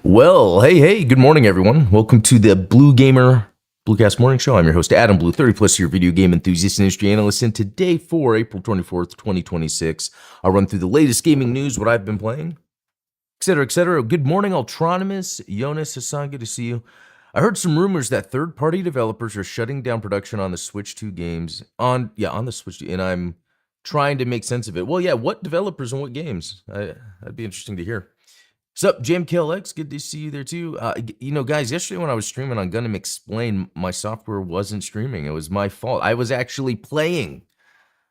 Well, hey, good morning, everyone. Welcome to the Bluecast Morning Show. I'm your host, Adam Blue, 30-plus year video game enthusiast and industry analyst. And today, for April 24th, 2026, I'll run through the latest gaming news, what I've been playing, etc., etc. Good morning, Ultronymous, Jonas, Hassan, good to see you. I heard some rumors that third-party developers are shutting down production on the Switch 2 games, on the Switch 2, and I'm trying to make sense of it. Well, yeah, what developers and what games? That'd be interesting to hear. What's up, JamKLX? Good to see you there too. Guys, yesterday when I was streaming on Gundam Explain, my software wasn't streaming. It was my fault. I was actually playing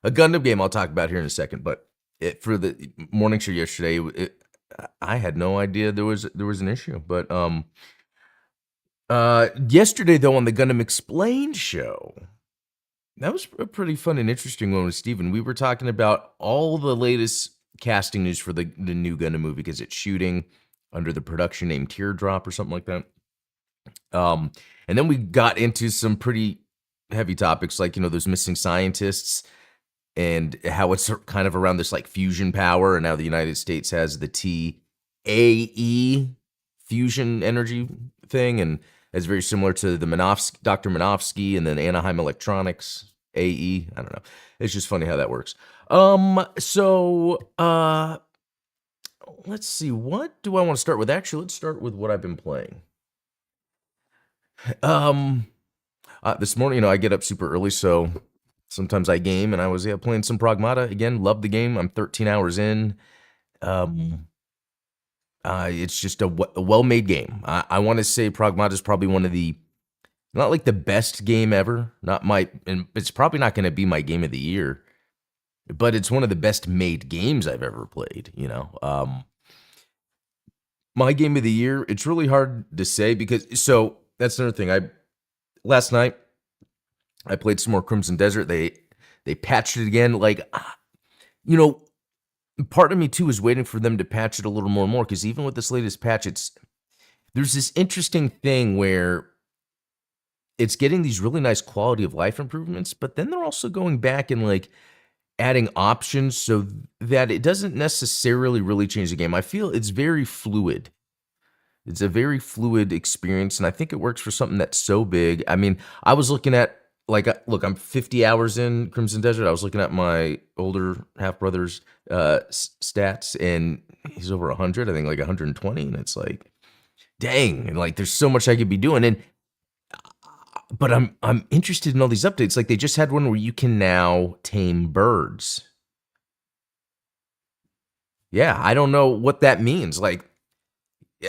a Gundam game I'll talk about here in a second, but for the morning show yesterday, I had no idea there was an issue. But yesterday though on the Gundam Explain show, that was a pretty fun and interesting one with Steven. We were talking about all the latest casting news for the new Gundam movie because it's shooting under the production name Teardrop or something like that. And then we got into some pretty heavy topics like, those missing scientists and how it's kind of around this like fusion power, and now the United States has the TAE fusion energy thing, and it's very similar to the Dr. Minovsky and then Anaheim Electronics AE. I don't know. It's just funny how that works. Let's see. What do I want to start with? Actually, let's start with what I've been playing. This morning, I get up super early, so sometimes I game, and I was playing some Pragmata again. Love the game. I'm 13 hours in. It's just a well-made game. I want to say Pragmata is probably one of the, not like the best game ever. And it's probably not going to be my game of the year, but it's one of the best made games I've ever played. My game of the year, it's really hard to say so that's another thing. Last night I played some more Crimson Desert. They patched it again. Part of me too is waiting for them to patch it a little more and more, because even with this latest patch, there's this interesting thing where it's getting these really nice quality of life improvements, but then they're also going back and adding options so that it doesn't necessarily really change the game. I feel it's very fluid. It's a very fluid experience, and I think it works for something that's so big. I mean, I was looking at, look, I'm 50 hours in Crimson Desert. I was looking at my older half-brother's stats, and he's over 100, I think 120, and it's dang, and there's so much I could be doing. But I'm interested in all these updates. They just had one where you can now tame birds. Yeah, I don't know what that means. I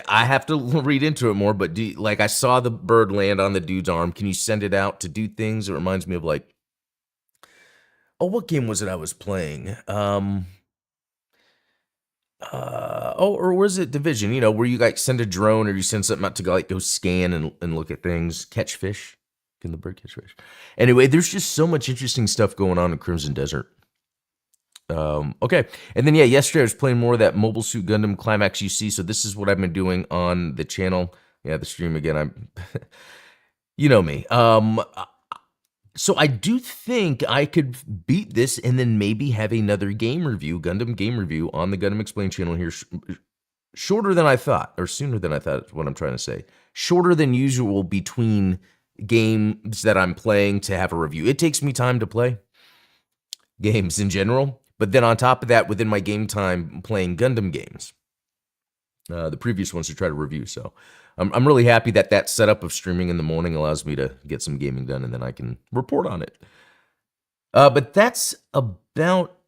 have to read into it more, but I saw the bird land on the dude's arm. Can you send it out to do things? It reminds me of what game was it I was playing? Or was it Division? Where you send a drone or you send something out to go scan and look at things, catch fish. Can the bird catch fish? Anyway, there's just so much interesting stuff going on in Crimson Desert. Okay. And then, yesterday I was playing more of that Mobile Suit Gundam Climax UC. So this is what I've been doing on the channel. Yeah, the stream again. You know me. So I do think I could beat this and then maybe have another Gundam game review on the Gundam Explain channel here. Shorter than I thought, or sooner than I thought is what I'm trying to say. Shorter than usual between games that I'm playing to have a review. It takes me time to play games in general, but then on top of that, within my game time playing Gundam games, the previous ones to try to review. So I'm really happy that setup of streaming in the morning allows me to get some gaming done, and then I can report on it. But that's about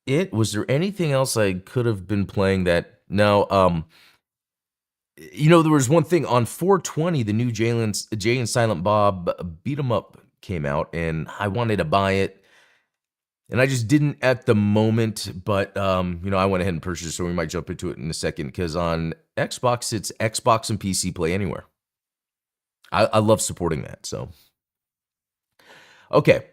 it. Was there anything else I could have been playing that? No. There was one thing on 420, the new Jay and Silent Bob beat 'em up came out, and I wanted to buy it, and I just didn't at the moment. But I went ahead and purchased it, so we might jump into it in a second. Because on Xbox, it's Xbox and PC Play Anywhere. I love supporting that. So, okay,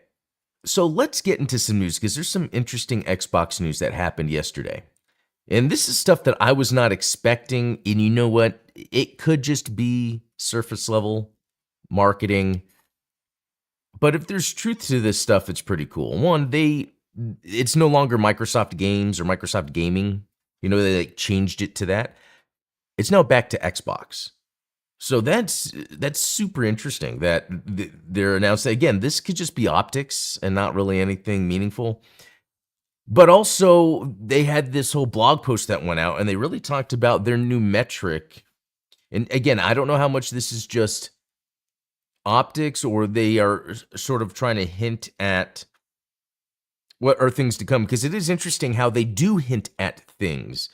so let's get into some news, because there's some interesting Xbox news that happened yesterday. And this is stuff that I was not expecting. And you know what? It could just be surface level marketing. But if there's truth to this stuff, it's pretty cool. One, it's no longer Microsoft Games or Microsoft Gaming. They changed it to that. It's now back to Xbox. So that's super interesting that they're announcing again. This could just be optics and not really anything meaningful. But also, they had this whole blog post that went out, and they really talked about their new metric. And again, I don't know how much this is just optics or they are sort of trying to hint at what are things to come, because it is interesting how they do hint at things.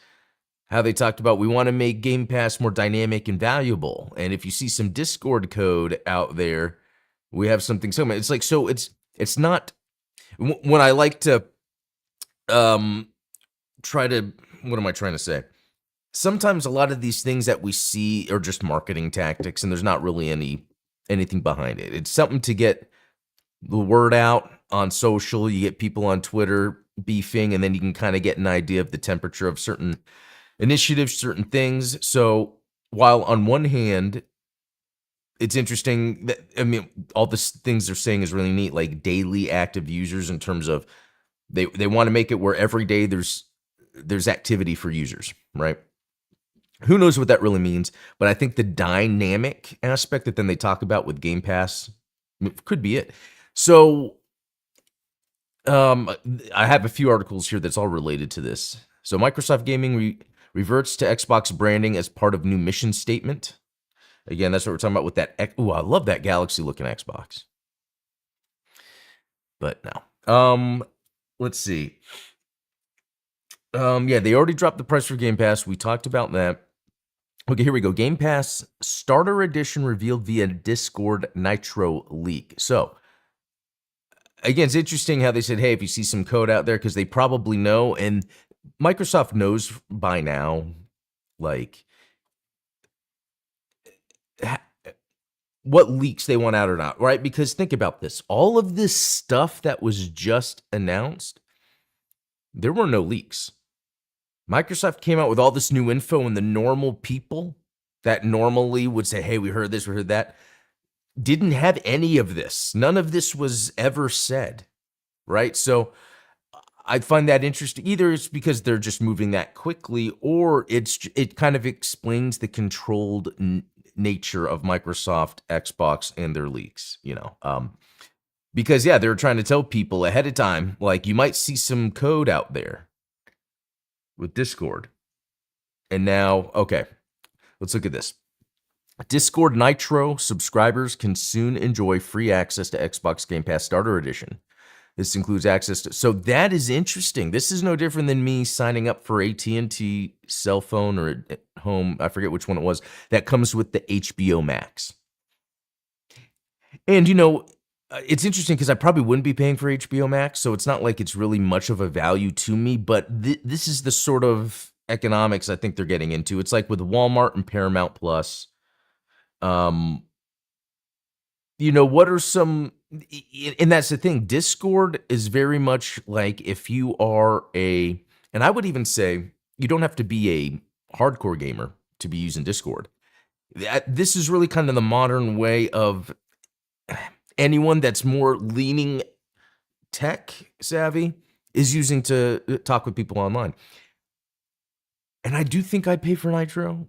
How they talked about we want to make Game Pass more dynamic and valuable. And if you see some Discord code out there, we have something similar. It's like, so it's not when I like to try to, what am I trying to say? Sometimes a lot of these things that we see are just marketing tactics and there's not really anything behind it. It's something to get the word out on social. You get people on Twitter beefing, and then you can kind of get an idea of the temperature of certain initiatives, certain things. So while on one hand, it's interesting that, I mean, all the things they're saying is really neat, like daily active users in terms of they want to make it where every day there's activity for users, right? Who knows what that really means, but I think the dynamic aspect that then they talk about with Game Pass could be it. So I have a few articles here that's all related to this. So Microsoft Gaming reverts to Xbox branding as part of new mission statement. Again, that's what we're talking about with that. Ooh, I love that Galaxy-looking Xbox. But no. Let's see. Yeah, they already dropped the price for Game Pass. We talked about that. Okay, here we go. Game Pass Starter Edition revealed via Discord Nitro leak. So, again, it's interesting how they said, hey, if you see some code out there, because they probably know, and Microsoft knows by now, like, what leaks they want out or not, right? Because think about this. All of this stuff that was just announced, there were no leaks. Microsoft came out with all this new info, and the normal people that normally would say, hey, we heard this, we heard that, didn't have any of this. None of this was ever said, right? So I find that interesting. Either it's because they're just moving that quickly, or it kind of explains the controlled nature of Microsoft, Xbox, and their leaks, because, yeah, they're trying to tell people ahead of time, like, you might see some code out there with Discord. And now, okay, let's look at this. Discord Nitro subscribers can soon enjoy free access to Xbox Game Pass Starter Edition. This includes access to, so that is interesting. This is no different than me signing up for AT&T cell phone or at home, I forget which one it was, that comes with the HBO Max. And, it's interesting because I probably wouldn't be paying for HBO Max, so it's not like it's really much of a value to me, but this is the sort of economics I think they're getting into. It's like with Walmart and Paramount Plus. What are some, and that's the thing, Discord is very much like if you are and I would even say you don't have to be a hardcore gamer to be using Discord. This is really kind of the modern way of anyone that's more leaning tech savvy is using to talk with people online. And I do think I pay for Nitro.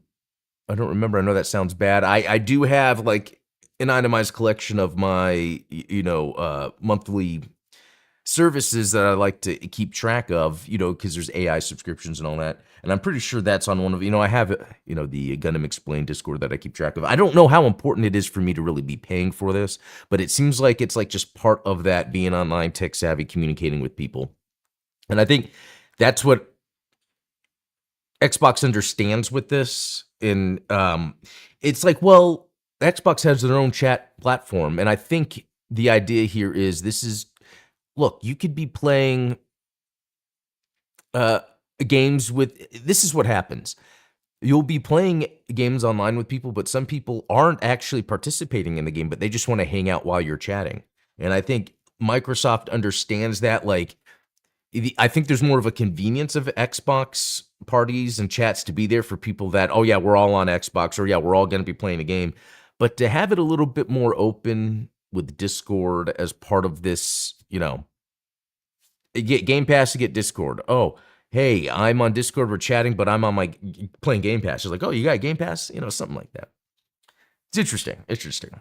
I don't remember. I know that sounds bad. I do have like an itemized collection of my, monthly services that I like to keep track of, because there's AI subscriptions and all that. And I'm pretty sure that's on one of, I have, the Gundam Explained Discord that I keep track of. I don't know how important it is for me to really be paying for this, but it seems like it's like just part of that being online, tech savvy, communicating with people. And I think that's what Xbox understands with this. And it's like, well, Xbox has their own chat platform. And I think the idea here is look, you could be playing games with, this is what happens. You'll be playing games online with people, but some people aren't actually participating in the game, but they just want to hang out while you're chatting. And I think Microsoft understands that. Like, I think there's more of a convenience of Xbox parties and chats to be there for people that, oh yeah, we're all on Xbox, or yeah, we're all going to be playing a game. But to have it a little bit more open with Discord as part of this, Game Pass to get Discord. Oh, hey, I'm on Discord, we're chatting, but I'm on my playing Game Pass. She's like, oh, you got Game Pass? You know, something like that. It's interesting. Interesting.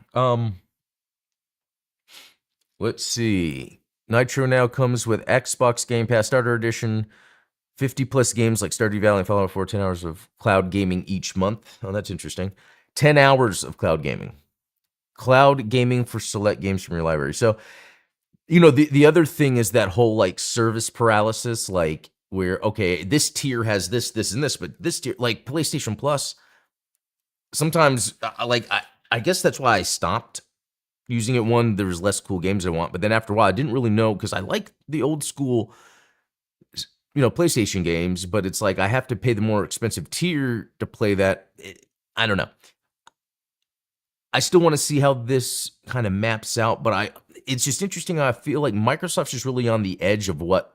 Let's see. Nitro now comes with Xbox Game Pass Starter Edition, 50 plus games like Stardew Valley and Fallout 4, 10 hours of cloud gaming each month. Oh, that's interesting. 10 hours of cloud gaming. Cloud gaming for select games from your library. So, you know, the other thing is that whole like service paralysis, like where, okay, this tier has this, this, and this, but this tier, like PlayStation Plus, sometimes, I guess that's why I stopped using it. One, there was less cool games I want, but then after a while, I didn't really know because I like the old school, you know, PlayStation games, but it's like I have to pay the more expensive tier to play that. I don't know. I still want to see how this kind of maps out, but it's just interesting. I feel like Microsoft's just really on the edge of what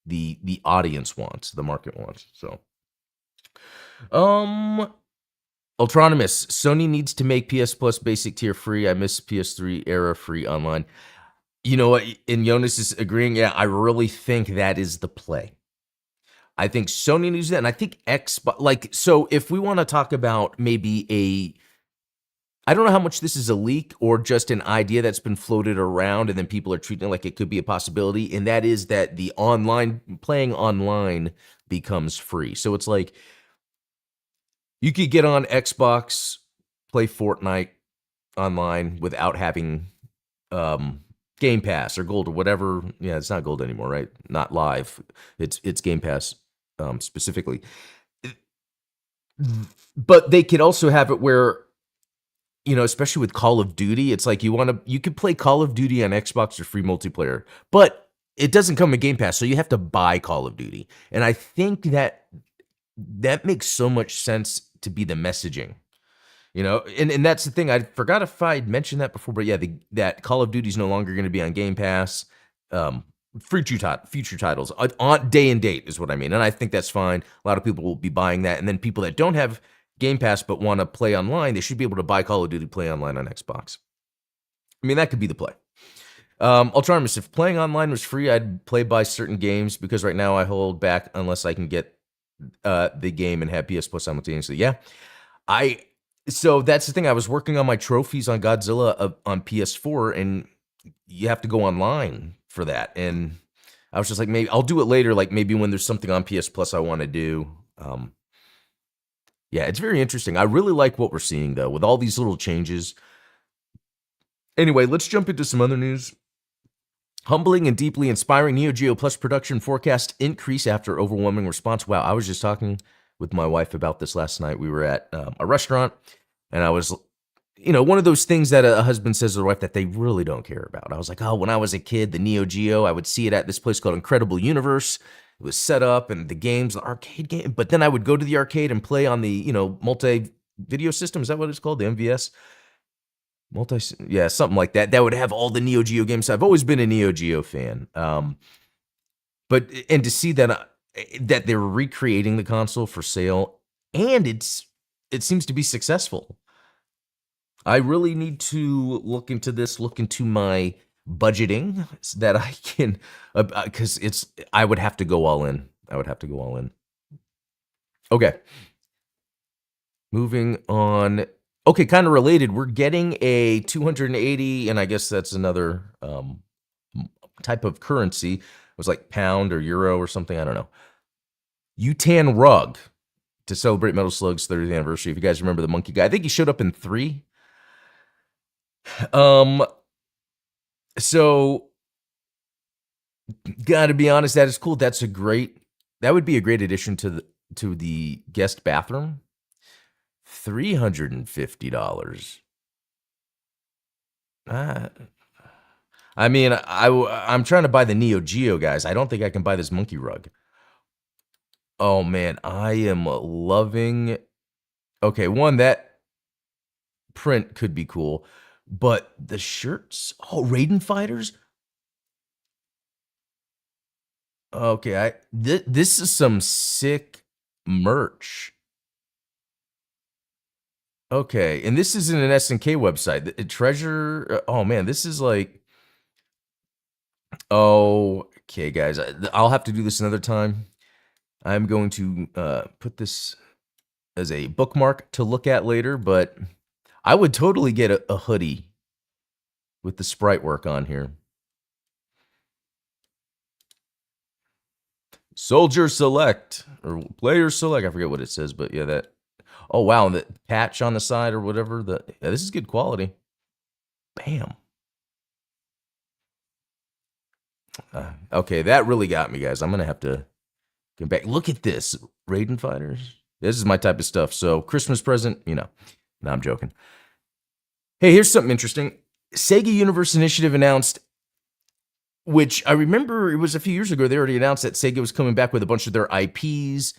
the audience wants, the market wants. So, Autonomous. Sony needs to make PS Plus basic tier free. I miss PS3 era free online. You know what? And Jonas is agreeing. Yeah, I really think that is the play. I think Sony needs that, and I think Xbox. Like, so if we want to talk about maybe I don't know how much this is a leak or just an idea that's been floated around, and then people are treating it like it could be a possibility, and that is that the playing online becomes free. So it's like you could get on Xbox, play Fortnite online without having Game Pass or Gold or whatever. Yeah, it's not Gold anymore, right? Not live. It's Game Pass specifically. But they could also have it where, you know, especially with Call of Duty, it's like you could play Call of Duty on Xbox or free multiplayer, but it doesn't come in Game Pass, so you have to buy Call of Duty. And I think that makes so much sense to be the messaging. You know, and that's the thing. I forgot if I'd mentioned that before, but yeah, that Call of Duty is no longer going to be on Game Pass. Future titles on day and date is what I mean, and I think that's fine. A lot of people will be buying that, and then people that don't have Game Pass but want to play online, they should be able to buy Call of Duty, play online on Xbox. I mean, that could be the play. Ultramus, if playing online was free, I'd play by certain games because right now I hold back unless I can get the game and have PS Plus simultaneously. Yeah, so that's the thing. I was working on my trophies on Godzilla on PS4, and you have to go online for that. And I was just like, maybe I'll do it later. Like maybe when there's something on PS Plus I want to do. Yeah, it's very interesting. I really like what we're seeing though, with all these little changes. Anyway, let's jump into some other news. Humbling and deeply inspiring, Neo Geo Plus production forecast increase after overwhelming response. Wow, I was just talking with my wife about this last night. We were at a restaurant, and I was, you know, one of those things that a husband says to the wife that they really don't care about. I was like, oh, when I was a kid, the Neo Geo, I would see it at this place called Incredible Universe. It was set up, and the games, the arcade game. But then I would go to the arcade and play on the, you know, multi-video system. Is that what it's called? The MVS? Yeah, something like that. That would have all the Neo Geo games. I've always been a Neo Geo fan. But to see that they're recreating the console for sale, and it seems to be successful. I really need to look into this, look into my budgeting so that I can, because I would have to go all in. Okay. Moving on. Okay, kind of related. We're getting a 280, and I guess that's another type of currency. It was like pound or euro or something. I don't know. Utan rug to celebrate Metal Slug's 30th anniversary. If you guys remember the monkey guy, I think he showed up in 3. So gotta be honest, that is cool. That would be a great addition to the guest bathroom. $350. I mean, I'm trying to buy the Neo Geo, guys. I don't think I can buy this monkey rug. Oh man, I am loving. Okay, one, that print could be cool, but the shirts. Oh, Raiden fighters. Okay, this is some sick merch. Okay, and this isn't an SNK website. The Treasure. Oh man, this is like. Oh, okay, guys. I'll have to do this another time. I'm going to put this as a bookmark to look at later, but I would totally get a hoodie with the sprite work on here. Soldier select or player select. I forget what it says, but yeah, that. Oh wow, the patch on the side or whatever. Yeah, this is good quality. Bam. Okay, that really got me, guys. I'm gonna have to get back. Look at this, Raiden Fighters. This is my type of stuff. So Christmas present, you know. No, I'm joking. Hey, here's something interesting. Sega Universe Initiative announced, which I remember it was a few years ago, they already announced that Sega was coming back with a bunch of their IPs.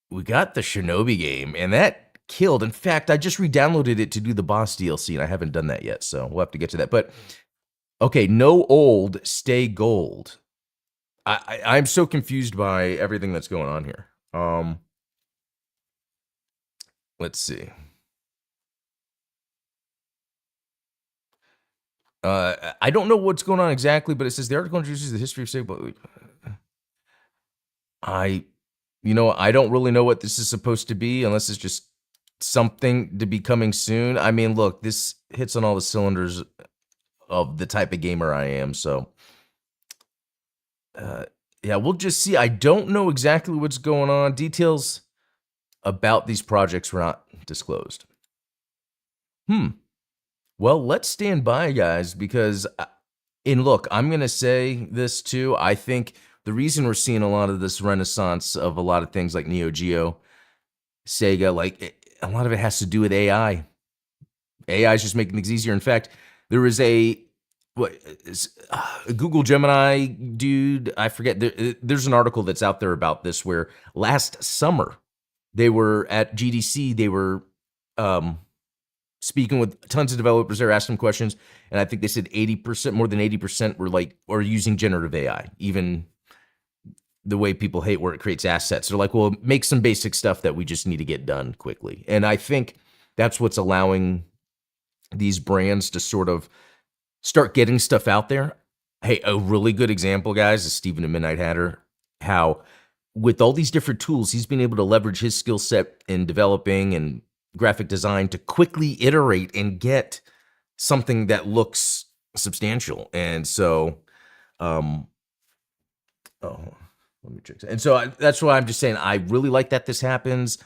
We got the Shinobi game, and that killed. In fact, I just re-downloaded it to do the boss DLC, and I haven't done that yet, so we'll have to get to that. But, okay, no old, stay gold. I'm so confused by everything that's going on here. Let's see. I don't know what's going on exactly, but it says the article introduces the history of Sega. I don't really know what this is supposed to be unless it's just something to be coming soon. I mean, look, this hits on all the cylinders of the type of gamer I am, so yeah, we'll just see. I don't know exactly what's going on. Details about these projects were not disclosed. Well, let's stand by, guys, because, and look, I'm going to say this too. I think the reason we're seeing a lot of this renaissance of a lot of things like Neo Geo, Sega, like a lot of it has to do with AI. AI is just making things easier. In fact, there was a Google Gemini dude, I forget. There's an article that's out there about this where last summer they were at GDC. They were speaking with tons of developers there, asking questions, and I think they said 80%, more than 80% were using generative AI. Even the way people hate where it creates assets. They're like, well, make some basic stuff that we just need to get done quickly. And I think that's what's allowing these brands to sort of start getting stuff out there. Hey, a really good example, guys, is Steven at Midnight Hatter, how with all these different tools, he's been able to leverage his skill set in developing and graphic design to quickly iterate and get something that looks substantial. And so, let me check. And so that's why I'm just saying I really like that this happens.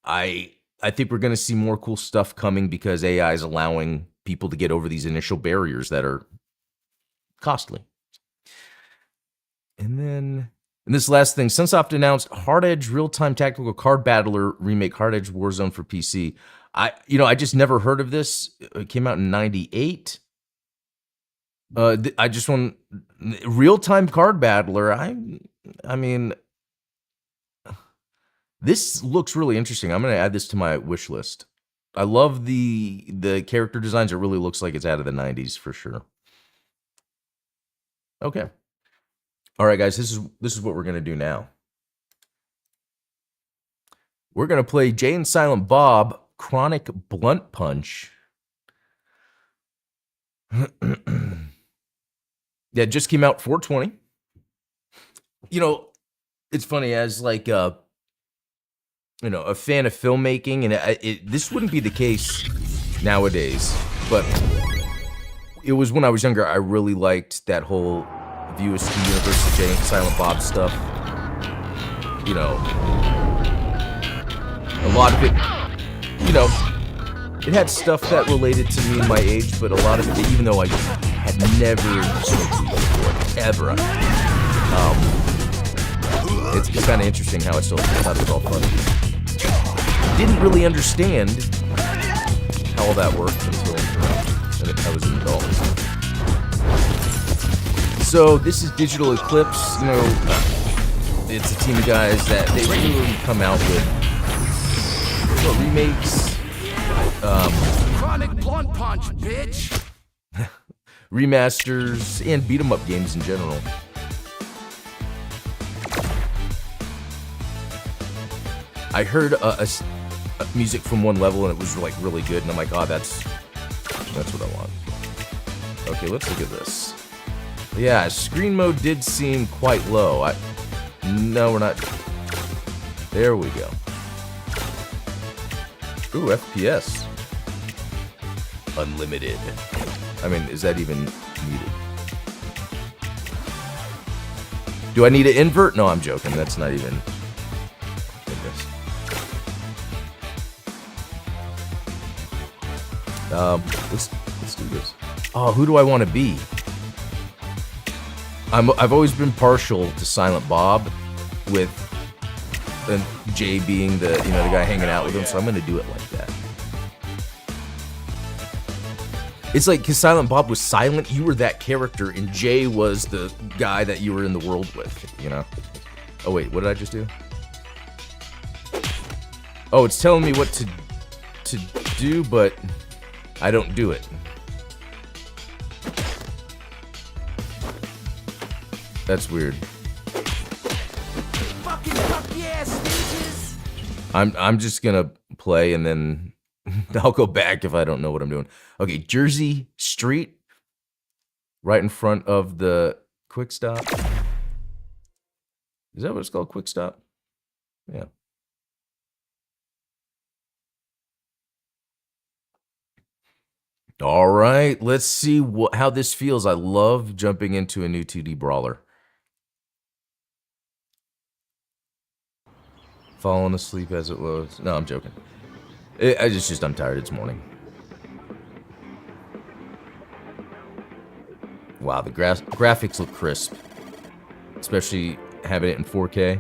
I think we're going to see more cool stuff coming because AI is allowing people to get over these initial barriers that are costly. And then, and this last thing, Sunsoft announced Hard Edge Real-Time Tactical Card Battler remake, Hard Edge Warzone for PC. I just never heard of this. It came out in '98. I just want Real-Time Card Battler. I mean, this looks really interesting. I'm going to add this to my wish list. I love the character designs. It really looks like it's out of the 90s for sure. Okay. All right, guys, this is what we're going to do now. We're going to play Jay and Silent Bob Chronic Blunt Punch. Yeah, it just came out 4/20. It's funny, as like a fan of filmmaking, and this wouldn't be the case nowadays, but it was when I was younger. I really liked that whole VST Universe, Jay and Silent Bob stuff. A lot of it, it had stuff that related to me and my age, but a lot of it, even though I had never smoked weed before, ever. It's kind of interesting how I still thought it was all funny. Didn't really understand how all that worked until I was an adult. So this is Digital Eclipse. It's a team of guys that they regularly come out with remakes, Chronic Blunt Punch, bitch. remasters, and beat 'em up games in general. I heard a music from one level and it was like really good, and I'm like, oh, that's what I want. Okay, let's look at this. Yeah, screen mode did seem quite low. No, we're not There we go. Ooh, FPS. Unlimited. I mean, is that even needed? Do I need an invert? No, I'm joking. That's not even... Let's do this. Oh, who do I want to be? I've always been partial to Silent Bob, with Jay being the the guy hanging out with him. So I'm gonna do it like that. It's like, because Silent Bob was silent, you were that character, and Jay was the guy that you were in the world with. Oh wait, what did I just do? Oh, it's telling me what to do, but I don't do it. That's weird. Fucking fuck yeah, stooges! I'm just gonna play and then I'll go back if I don't know what I'm doing. Okay, Jersey Street, right in front of the Quick Stop. Is that what it's called? Quick Stop? Yeah. All right, let's see how this feels. I love jumping into a new 2D brawler. Falling asleep as it loads. No, I'm joking. I'm tired. It's morning. Wow, the graphics look crisp, especially having it in 4K.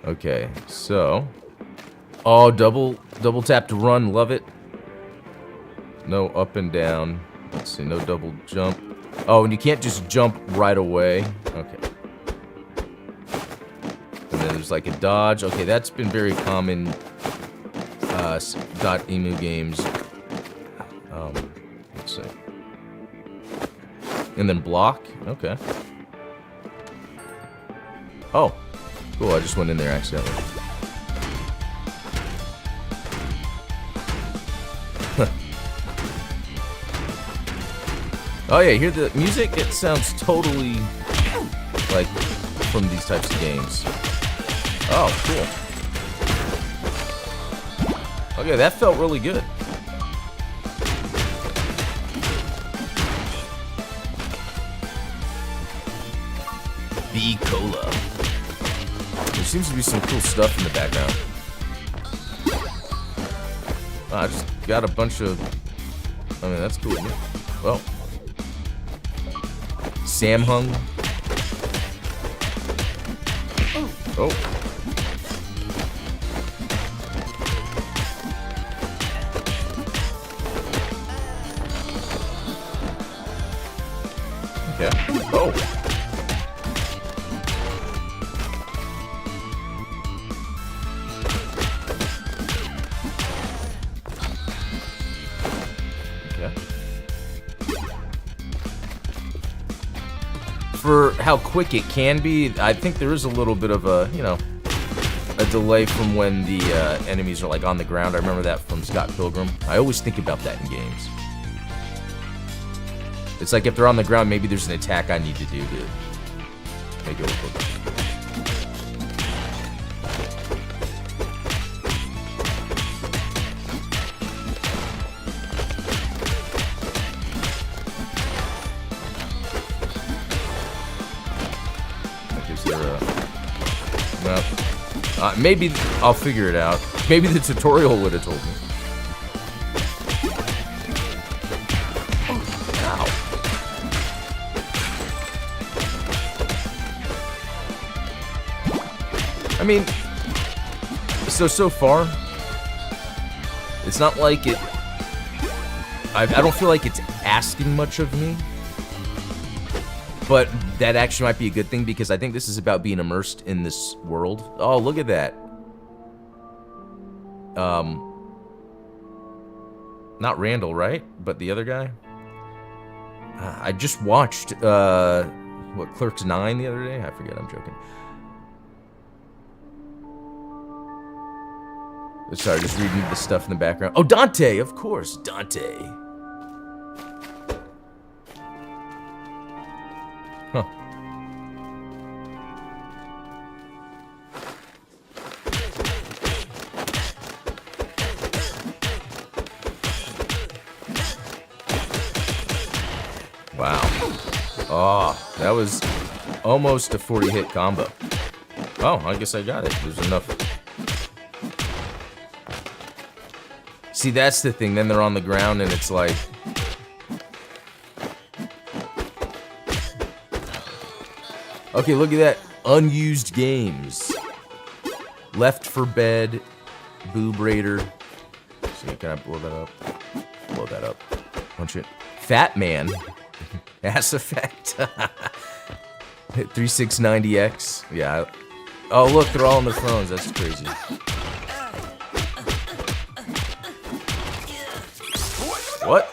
Okay, so, double tap to run. Love it. No up and down. Let's see, no double jump. Oh, and you can't just jump right away. Okay. And then there's like a dodge. Okay, that's been very common. .emu games. Let's see. And then block. Okay. Oh, cool. I just went in there accidentally. Oh yeah, hear the music? It sounds totally like from these types of games. Oh, cool. Okay, that felt really good. B-Cola. There seems to be some cool stuff in the background. Oh, I just got a bunch of... I mean, that's cool. Well... Samhung. Oh. Okay. Oh. Okay. For how quick it can be, I think there is a little bit of a, a delay from when the enemies are like on the ground. I remember that from Scott Pilgrim. I always think about that in games. It's like if they're on the ground, maybe there's an attack I need to do to make it look good. Maybe I'll figure it out. Maybe the tutorial would have told me. Ow. I mean, so far, it's not like it... I don't feel like it's asking much of me. But that actually might be a good thing, because I think this is about being immersed in this world. Oh, look at that. Not Randall, right? But the other guy? I just watched, what, Clerks 9 the other day? I forget, I'm joking. Sorry, just reading the stuff in the background. Oh, Dante, of course, Dante. Huh. Wow. Oh, that was almost a 40-hit combo. Oh, I guess I got it. There's enough. See, that's the thing. Then they're on the ground and it's like... Okay, look at that. Unused games. Left for Bed. Boob Raider. See, can I blow that up? Blow that up. Punch it. Fat Man. Mass Effect. 3690X. Yeah. Oh, look, they're all on their phones. That's crazy. What?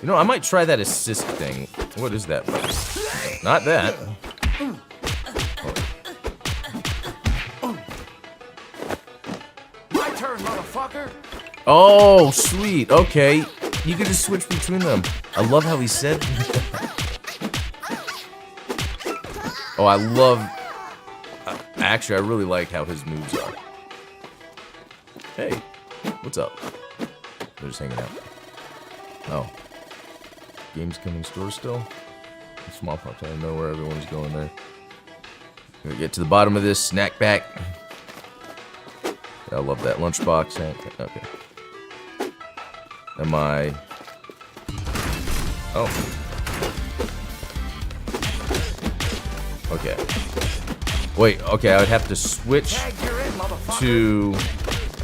You know, I might try that assist thing. What is that? Not that. My turn, motherfucker. Oh, sweet. Okay. You can just switch between them. I love how he said. Oh, I love... actually, I really like how his moves are. Hey, what's up? They're just hanging out. Oh. Games coming store still? Small pops, I don't know where everyone's going there. Gonna get to the bottom of this snack pack. I love that lunchbox. Okay. Am I... Oh. Okay. Wait, okay, I would have to switch to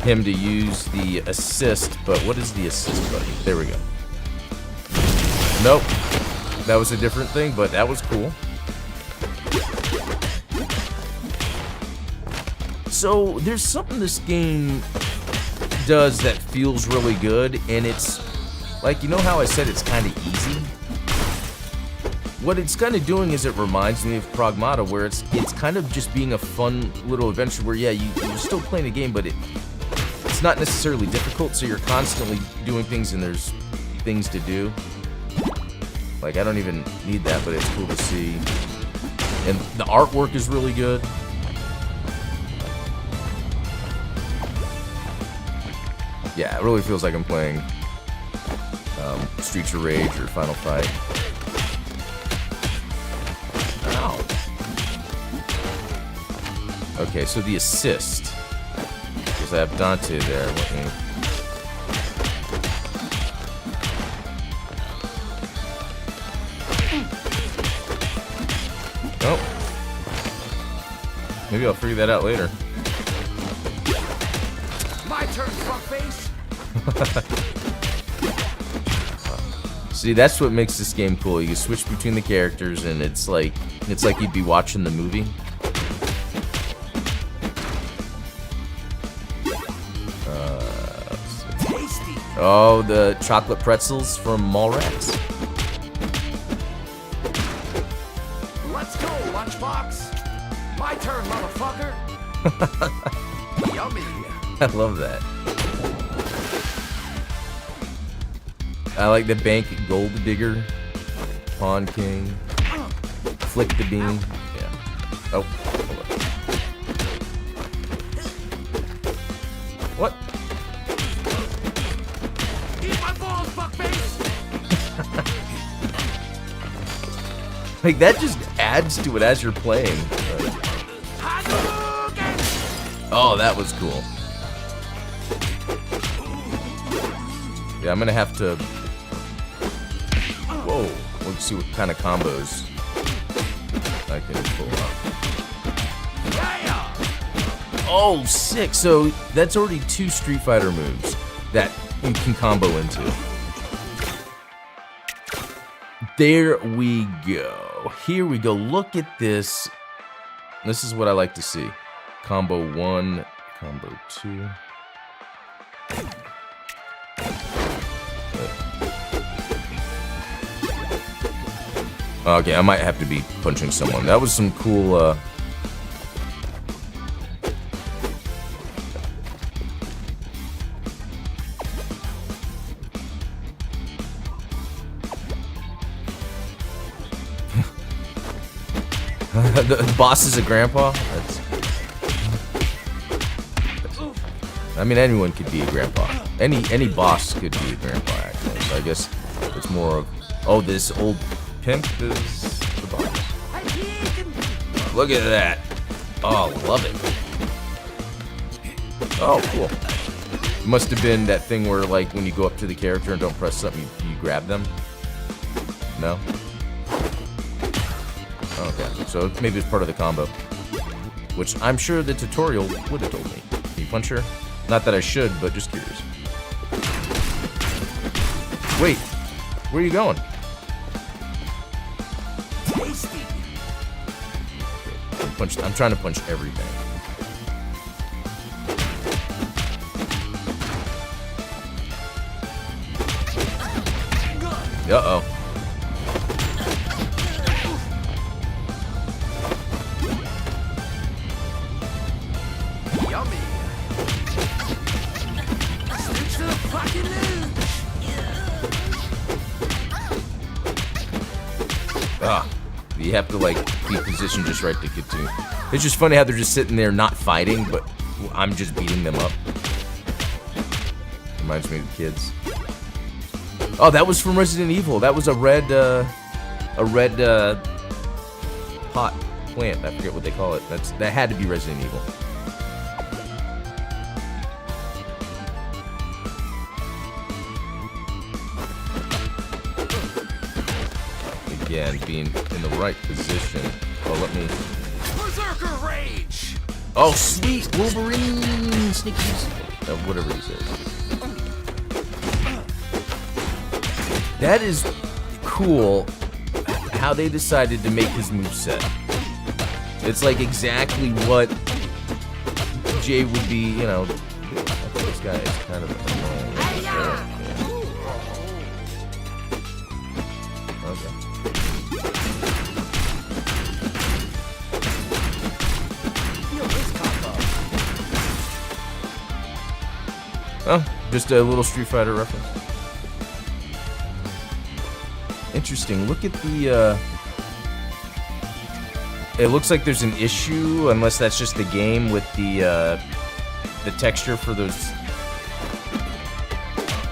him to use the assist, but what is the assist button? There we go. Nope. That was a different thing, but that was cool. So, there's something this game does that feels really good, and it's, like, you know how I said it's kind of easy? What it's kind of doing is it reminds me of Pragmata, where it's kind of just being a fun little adventure where, yeah, you're still playing a game, but it's not necessarily difficult, so you're constantly doing things and there's things to do. Like, I don't even need that, but it's cool to see. And the artwork is really good. Yeah, it really feels like I'm playing Streets of Rage or Final Fight. Ow. Okay, so the assist. Because I have Dante there. Let me... Nope. Maybe I'll figure that out later. My turn, fuckface. See, that's what makes this game cool. You can switch between the characters, and it's like you'd be watching the movie. Tasty. Oh, the chocolate pretzels from Mallrats. Let's go, lunchbox. My turn, motherfucker. Yummy. I love that. I like the bank gold digger, pawn king, flick the bean. Yeah. Oh. Hold on. What? Eat my balls, fuckface. Like that just adds to it as you're playing. Like, Hadouken. oh, that was cool. Yeah, I'm gonna have to. Whoa, let's see what kind of combos I can pull off. Oh, sick. So that's already 2 Street Fighter moves that you can combo into. There we go. Here we go. Look at this. This is what I like to see. Combo 1, combo 2. Okay, I might have to be punching someone. That was some cool, The boss is a grandpa? I mean, anyone could be a grandpa. Any boss could be a grandpa, actually. So I guess it's more of... Oh, this old pimp is the boss. Look at that. Oh, love it. Oh, cool. It must have been that thing where, like, when you go up to the character and don't press something, you grab them. No? Okay, so maybe it's part of the combo. Which I'm sure the tutorial would have told me. Can you punch her? Not that I should, but just curious. Wait, where are you going? Tasty. I'm trying to punch everything. Uh-oh. Yummy. Stick to the fucking luge. Ah, you have to like be positioned just right to get to. It's just funny how they're just sitting there not fighting, but I'm just beating them up. Reminds me of the kids. Oh, that was from Resident Evil. That was a red pot plant. I forget what they call it. That had to be Resident Evil. Again, being in the right position. Oh, let me... Berserker rage. Oh, sweet! Wolverine! Sneakies! Whatever he says. That is cool how they decided to make his moveset. It's like exactly what Jay would be, you know... I think this guy is kind of annoying. Okay. Oh, just a little Street Fighter reference. Interesting. Look at the, it looks like there's an issue, unless that's just the game, with the texture for those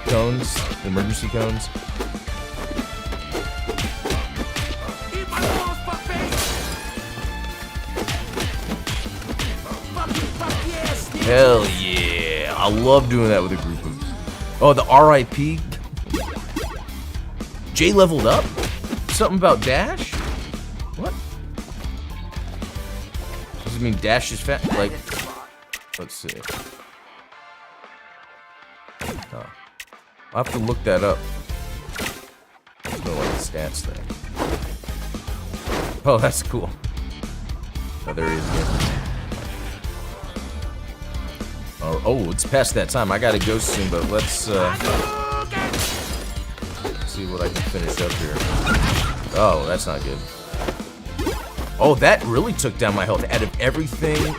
cones, the emergency cones. Eat my balls, fuckface. Fuck yeah, Steve. Hell yeah. I love doing that with a group of... Oh, the RIP? Jay leveled up? Something about Dash? What? Does it mean Dash is fat? Like, let's see. Oh. I'll have to look that up. There's no like stats thing. Oh, that's cool. Oh, there he is again. Oh, it's past that time. I gotta go soon, but let's see what I can finish up here. Oh, that's not good. Oh, that really took down my health. Out of everything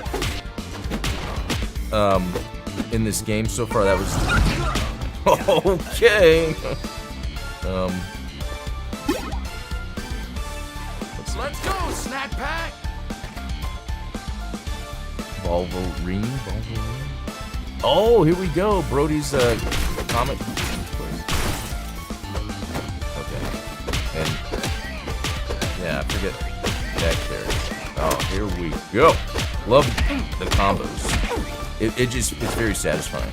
in this game so far, that was... Okay. Let's go, snack pack. Wolverine? Oh, here we go. Brody's comic. Okay. And yeah, I forget that character. Oh, here we go. Love the combos. It's very satisfying.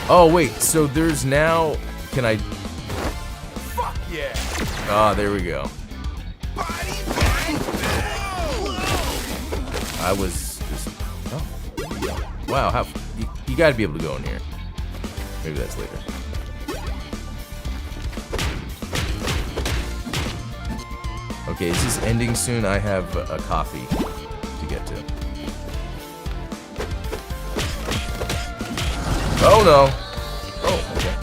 Oh wait, so there's now. Can I? Fuck yeah. Ah, there we go. I was. Oh, wow! How you got to be able to go in here. Maybe that's later. Okay, is this ending soon? I have a coffee to get to. Oh no! Oh, okay.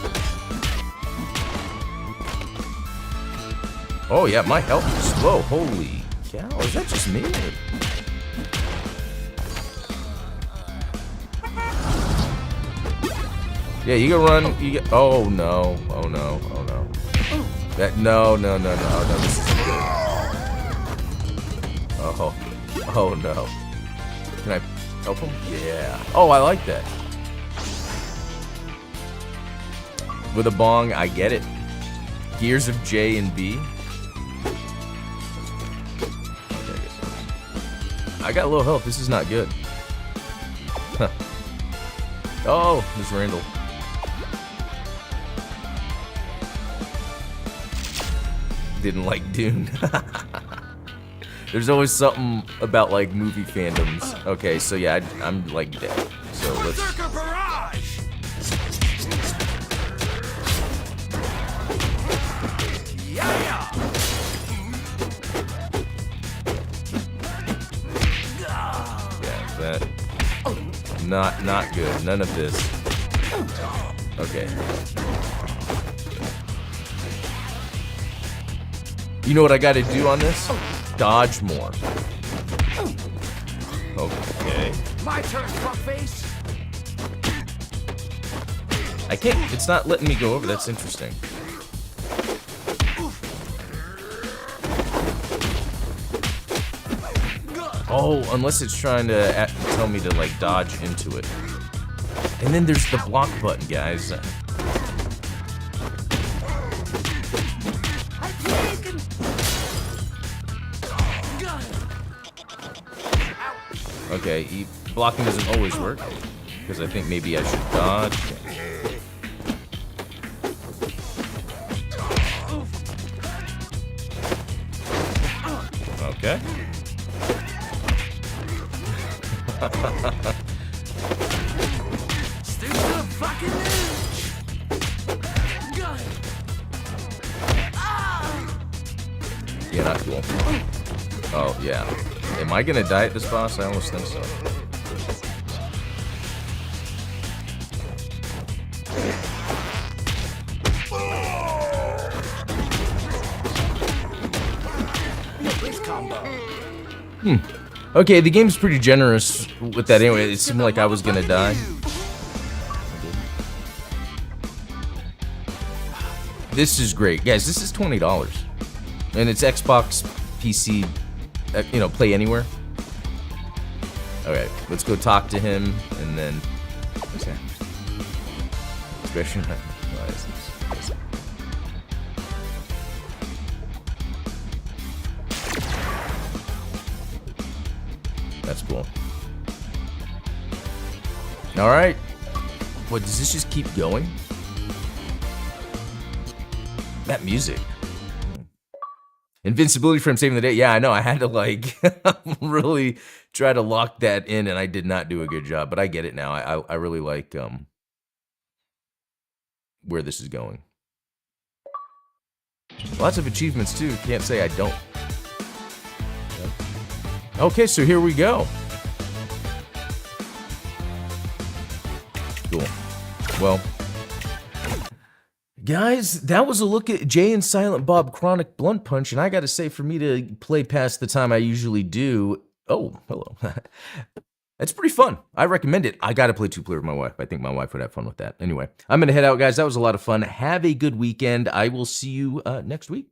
Oh yeah, my health is low. Holy cow! Is that just me? Yeah, you can run. You get. Oh no! Oh no! Oh no! That no! This is good. Oh no. Can I help him? Yeah. Oh, I like that. With a bong, I get it. Gears of J and B. I got low health. This is not good. Huh. Oh, Miss Randall. Didn't like Dune. There's always something about like movie fandoms. Okay, so yeah, I'm like dead. So let's. Berserker barrage! Yeah! Yeah, that. Not good. None of this. Okay. You know what I gotta do on this? Dodge more. Okay. My turn, fuckface! I can't, it's not letting me go over, that's interesting. Oh, unless it's trying to tell me to like dodge into it. And then there's the block button, guys. Okay, blocking doesn't always work, because I think maybe I should dodge. Okay. Stick to the fucking edge! Yeah, not cool. Oh, yeah. Am I gonna die at this boss? I almost think so. Okay, the game's pretty generous with that anyway. It seemed like I was gonna die. This is great. Guys, this is $20. And it's Xbox, PC, you know, play anywhere. Alright, let's go talk to him, and then... What's that? Expression... That's cool. Alright. What, does this just keep going? That music. Invincibility from saving the day. Yeah, I know. I had to like really try to lock that in, and I did not do a good job. But I get it now. I really like where this is going. Lots of achievements too. Can't say I don't. Okay, so here we go. Cool. Well, guys, that was a look at Jay and Silent Bob Chronic Blunt Punch, and I gotta say, for me to play past the time I usually do, oh, hello. It's pretty fun. I recommend it. I gotta play 2-player with my wife. I think my wife would have fun with that. Anyway, I'm gonna head out, guys. That was a lot of fun. Have a good weekend. I will see you next week.